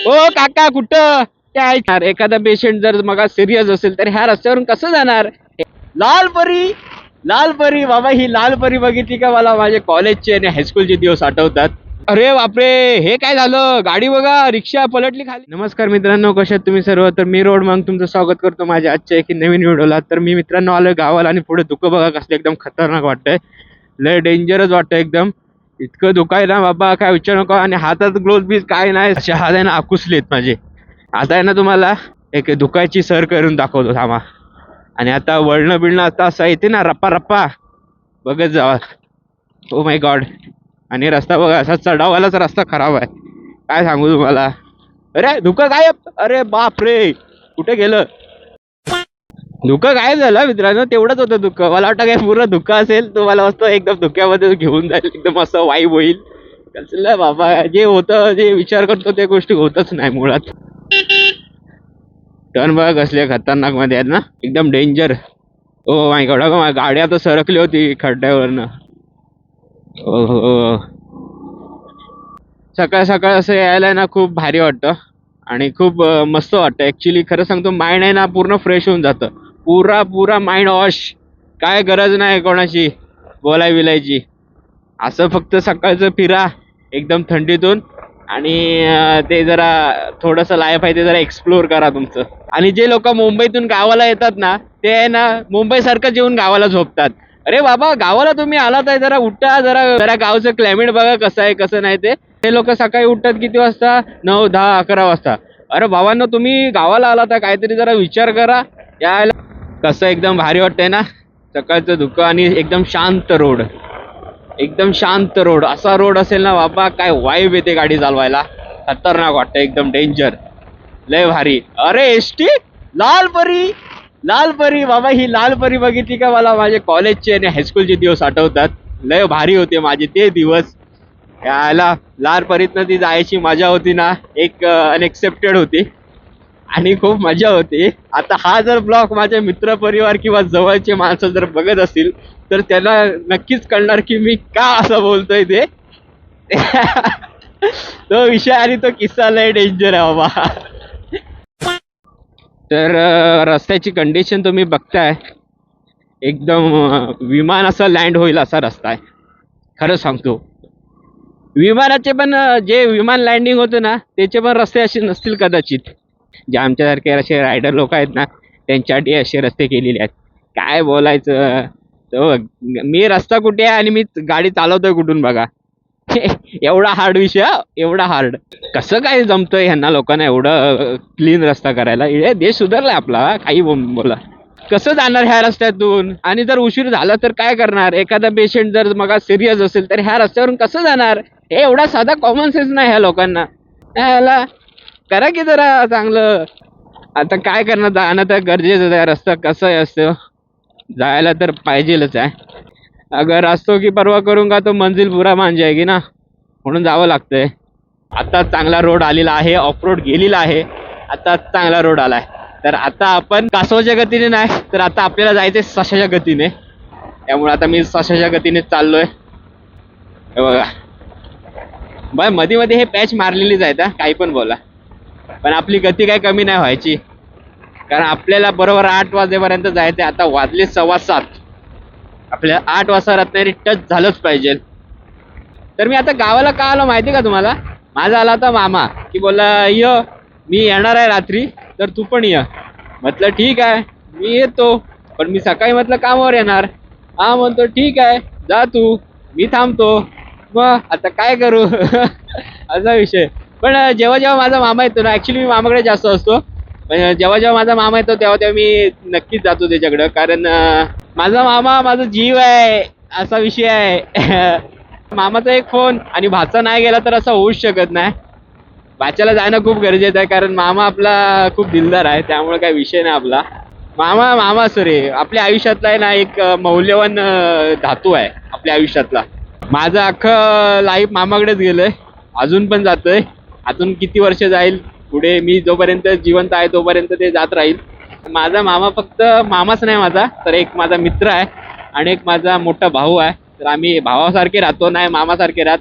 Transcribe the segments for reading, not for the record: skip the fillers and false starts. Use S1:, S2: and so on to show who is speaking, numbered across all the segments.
S1: ओ काका कुठं काय यार, एखादा पेशंट जर मग सिरियस असेल तर ह्या रस्त्यावरून कसं जाणार? लाल परी, लाल परी बाबा, ही लाल परी बघितली का मला माझे कॉलेजचे आणि हायस्कूलचे दिवस आठवतात. अरे बापरे, हे काय झालं? गाडी बघा, रिक्षा पलटली खाली. नमस्कार मित्रांनो, कशा आहात तुम्ही सर्व? तर मी रोड मग तुमचं स्वागत करतो माझ्या आजच्या एक नवीन व्हिडिओला. तर मी मित्रांनो आलोय गावाला आणि पुढे धुकं बघा कसलं एकदम खतरनाक वाटतंय, लय डेंजरस वाटतंय एकदम. इतकं दुखाय ना बाबा, काय विचार नको. आणि हातात ग्लोव्ह बीज काय नाही, असे हात आहे ना आकुसलेत माझे. आता आहे ना तुम्हाला एक दुखायची सर करून दाखवतो थांबा. आणि आता वळणं बिळणं आता असं येते ना रप्पा रप्पा, बघत जावा. Oh my God. आणि रस्ता बघा, असा चढावालाच रस्ता खराब आहे, काय सांगू तुम्हाला. अरे धुकं गायब, अरे बाप रे, कुठे गेलं धुकं? गायब झालं मित्रांनो, तेवढंच होतं धुकं. मला वाटतं काय पूर्ण धुकं असेल, तो मला मस्त एकदम धुक्यामध्ये घेऊन जाईल, एकदम असं वाईब होईल. कसलं बाबा, जे होतं जे विचार करतो ते गोष्टी होतच नाही मुळात. टर्न बघा कसले खतरनाक मध्ये आहेत ना, एकदम डेंजर. ओ माय गॉड, गाडी आता सरकली होती खड्ड्यावरनं. हो, सकाळ सकाळ असं यायला ना खूप भारी वाटतं आणि खूप मस्त वाटतं ऍक्च्युली. खरं सांगतो, माइंड आहे ना पूर्ण फ्रेश होऊन जातं, पुरा पुरा माइंड वॉश. काय गरज नाही कोणाची बोलाय बिलायची, असं फक्त सकाळचं फिरा एकदम थंडीतून. आणि ते जरा थोडंसं लाईफ आहे ते जरा एक्सप्लोर करा तुमचं. आणि जे लोक मुंबईतून गावाला येतात ना, ते आहे ना मुंबई सारखं जेवून गावाला झोपतात. अरे बाबा, गावाला तुम्ही आलात आहे, जरा उठा, जरा जरा गावचं क्लायमेट बघा कसं आहे कसं नाही ते लोक सकाळी उठतात किती वाजता? 9, 10, 11 वाजता. अरे बाबांनो, तुम्ही गावाला आलात आहे, काहीतरी जरा विचार करा. यायला कसं एकदम भारी वाटतंय ना, सकाळचं धुकं आणि एकदम शांत रोड, एकदम शांत रोड. असा रोड असेल ना बाबा, काय वाईब येते गाडी चालवायला, खतरनाक वाटतं, एकदम डेंजर, लय भारी. अरे एसटी, लाल परी, लाल परी बाबा, ही लाल परी बघितली का मला माझे कॉलेजचे आणि हायस्कूलचे दिवस आठवतात. लय भारी होते माझे ते दिवस. यायला लाल परीतनं ती जायची मजा होती ना, एक अनएक्सेप्टेड होती आणि खूप मजा होती. आता हा जर ब्लॉग माझे मित्र परिवार किंवा जवळचे माणसं जर बघत असतील तर त्यांना नक्कीच कळणार की मी का असं बोलतोय ते. तो विषय आणि तो किस्सा लय डेंजर आहे बाबा. तर रस्त्याची कंडिशन तुम्ही बघताय, एकदम विमान असं लँड होईल असा रस्ता आहे. खरं सांगतो, विमानाचे पण जे विमान लँडिंग होतं ना त्याचे पण रस्ते असे नसतील कदाचित. जे आमच्यासारखे असे रायडर लोक आहेत ना, त्यांच्यासाठी असे रस्ते केलेले आहेत. काय बोलायचं. तो मी रस्ता कुठे आहे आणि मी गाडी चालवतोय कुठून बघा. एवढा हार्ड विषय, एवढा हार्ड. कसं काय जमतंय ह्यांना लोकांना एवढं क्लीन रस्ता करायला? हे देश सुधारलाय आपला, काही बोला. कसं जाणार ह्या रस्त्यातून? आणि जर उशीर झाला तर काय करणार? एखादा पेशंट जर मग सिरियस असेल तर ह्या रस्त्यावरून कसं जाणार? हे एवढा साधा कॉमन सेन्स नाही ह्या लोकांना. ह्याला करा की जरा चांगलं. आता काय करणार, जाणं तर गरजेचं आहे. रस्ता कसं असतं, जायला तर पाहिजेलच आहे. अगर रास्तों की परवा करूंगा तो मंजिल पुरा मान जाएगी ना, म्हणून जावं लागतंय. आता चांगला रोड आलेला आहे, ऑफ रोड गेलेला आहे, आता चांगला रोड आलाय. तर आता आपण कासवाच्या गतीने नाही, तर आता आपल्याला जायचंय सशाच्या गतीने. त्यामुळे आता मी सशाच्या गतीने चाललोय. हे बघा बाय, मध्ये मध्ये हे पॅच मारलेलीच आहेत, काही पण बोला, पण आपली गती काही कमी नाही व्हायची. कारण आपल्याला बरोबर 8 वाजेपर्यंत जायचंय. आता वाजले 7:15. आपल्याला 8 वाजता रत्नागिरी टच झालंच पाहिजे. तर मी आता गावाला का आलो माहिती का तुम्हाला? माझा आला होता मामा, की बोलला य मी येणार आहे रात्री, तर तू पण ये. म्हटलं ठीक आहे मी येतो, पण मी सकाळी म्हटलं कामावर येणार. हा म्हणतो ठीक आहे जा तू, मी थांबतो. मग आता काय करू. असा विषय. पण जेव्हा जेव्हा माझा मामा येतो ना, ऍक्च्युली मी मामाकडे जास्त असतो, पण जेव्हा जेव्हा माझा मामा येतो तेव्हा तेव्हा मी नक्कीच जातो त्याच्याकडं. कारण माझा मामा माझा जीव आहे, असा विषय आहे. मामाचा एक फोन आणि भाचा नाही गेला तर असं होऊच शकत नाही. भाच्याला जाणं खूप गरजेचं आहे, कारण मामा आपला खूप दिलदार आहे, त्यामुळे काही विषय नाही आपला. मामा मामा सॉरी, आपल्या आयुष्यातला आहे ना एक मौल्यवान धातू आहे आपल्या आयुष्यातला. माझं अख्खं लाईफ मामाकडेच गेलंय, अजून पण जातोय. अजून किती वर्ष जाईल पुढे, मी जोपर्यंत जिवंत आहे तोपर्यंत ते जात राहील. माझा मामा फक्त मामाच नाही माझा, तर एक माझा मित्र आहे आणि एक माझा मोठा भाऊ आहे. तर आम्ही भावासारखे राहतो, नाही मामासारखे राहत.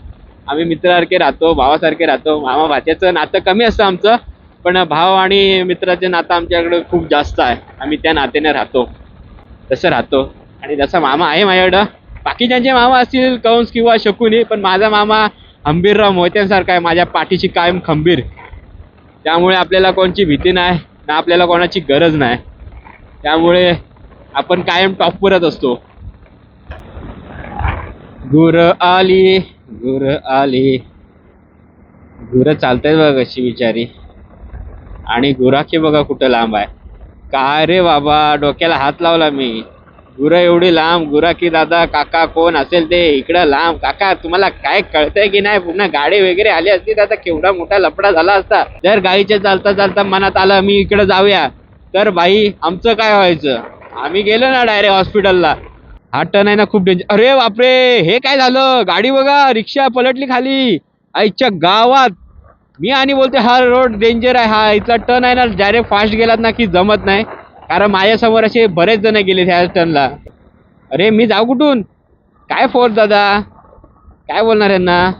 S1: आम्ही मित्रासारखे राहतो, भावासारखे राहतो. मामा भाच्याचं नातं कमी असतं आमचं, पण भाव आणि मित्राचे नातं आमच्याकडे खूप जास्त आहे. आम्ही त्या नात्याने राहतो, तसं राहतो. आणि जसा मामा आहे माझ्याकडं, बाकीच्यांचे मामा असतील कंस किंवा शकुनी, पण माझा मामा हंबीरराव मोहित्यांसारखा आहे, माझ्या पाठीशी कायम खंबीर. त्यामुळे आपल्याला कोणची भीती नाही ना, आपल्याला कोणाची गरज नाही. त्यामुळे आपण कायम टॉपवरच असतो. गुर आली, गुर आली. गुरं चालतायत बघा कशी बिचारी. आणि गुराखी बघा कुठं लांब आहे. काय रे बाबा, डोक्याला हात लावला मी. गुरं एवढी लांब, गुराखी दादा काका कोण असेल ते इकडं लांब. काका तुम्हाला काय कळतंय की नाही, पुन्हा गाडी वगैरे आली असती तर आता केवढा मोठा लफडा झाला असता. जर गाडीच्या चालता चालता मनात आलं मी इकडं जाऊया, तर बाई आमचं काय व्हायचं. आम्ही गेलो ना डायरेक्ट हॉस्पिटलला. हा टर्न आहे ना खूप डेंजर. अरे बापरे, हे काय झालं. गाडी बघा, रिक्षा पलटली खाली आईच्या गावात. मी आणि बोलते हा रोड डेंजर आहे, हा इथला टर्न आहे ना, डायरेक्ट फास्ट गेलात ना की जमत नाही. कारण माझ्यासमोर असे बरेच जण गेले ह्या टर्नला. अरे मी जाऊ कुठून, काय फोर्स दादा, काय बोलणार यांना.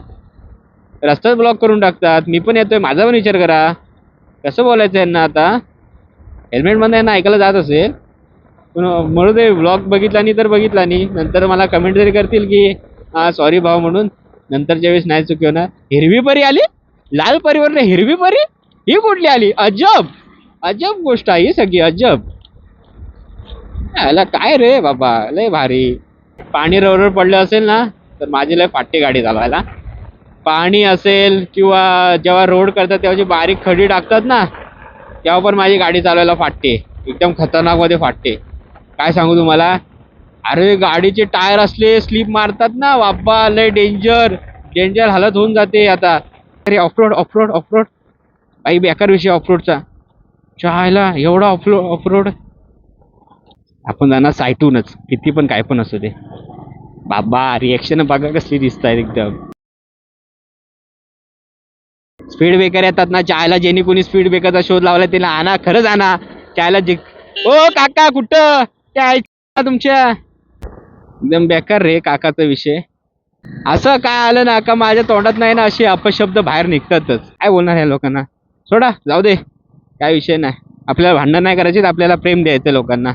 S1: रस्ताच ब्लॉक करून टाकतात. मी पण येतोय, माझा पण विचार करा. कसं बोलायचं यांना आता. हेल्मेटमध्ये यांना ऐकायला जात असेल, पण म्हणून ते ब्लॉग बघितला नाही तर बघितला नाही, नंतर मला कमेंट तरी करतील की हा सॉरी भाऊ म्हणून. नंतरच्या वेळेस नाही चुकी होणार. हिरवी परी आली, लाल परीवर हिरवी परी, ही कुठली आली. अजब अजब गोष्ट आहे ही सगळी, अजब. याला काय रे बाबा, लय भारी. पाणी रोडवर पडलं असेल ना तर माझी लय फाटते गाडी चालवायला. पाणी असेल किंवा जेव्हा रोड करतात तेव्हा जी बारीक खडी टाकतात ना, तेव्हा पण माझी गाडी चालवायला फाटते, एकदम खतरनाक मध्ये फाटते. काय सांगू तुम्हाला. अरे गाडीचे टायर असले स्लिप मारतात ना बाप्पा, लय डेंजर डेंजर हालत होऊन जाते आता. अरे ऑफरोड ऑफरोड ऑफरोड, काही बेकार विषय ऑफरोडचा. चायला एवढा ऑफरोड. आपण जाणार साईटूनच, किती पण काय पण असू दे. बाबा रिएक्शन बघा कसली दिसत आहेत एकदम. स्पीड ब्रेकर येतात ना चायला, ज्यांनी कोणी स्पीड ब्रेकरचा शोध लावला त्याला आणा, खरंच आणा चायला. ओ काका कुठं काय तुमच्या, एकदम बेकार रे काकाचा विषय. असं काय आलं ना का माझ्या तोंडात नाही ना असे अपशब्द बाहेर निघतातच. काय बोलणार या लोकांना, सोडा जाऊ दे, काय विषय नाही. आपल्याला भांडण नाही करायचे, आपल्याला प्रेम द्यायचं लोकांना.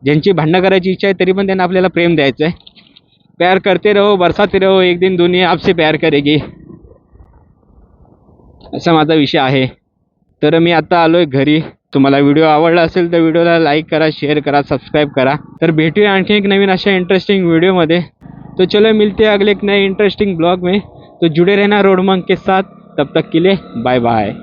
S1: ज्यांची भांडणं करायची इच्छा आहे तरी पण त्यांना आपल्याला प्रेम द्यायचं आहे. प्यार करते रहो बरसाते रहो, एक दिन दुनिया आपसे प्यार करेगी, असा माझा विषय आहे. तर मी आता आलोय घरी. तुम्हाला व्हिडिओ आवडला असेल तर व्हिडिओला लाईक करा, शेअर करा, सबस्क्राईब करा. तर भेटूया आणखी एक नवीन अशा इंटरेस्टिंग व्हिडिओमध्ये. तो चलो मिलते हैं अगले एक नए इंटरेस्टिंग ब्लॉग में. तो जुड़े रहना रोड मंक के साथ. तब तक के लिए बाय बाय.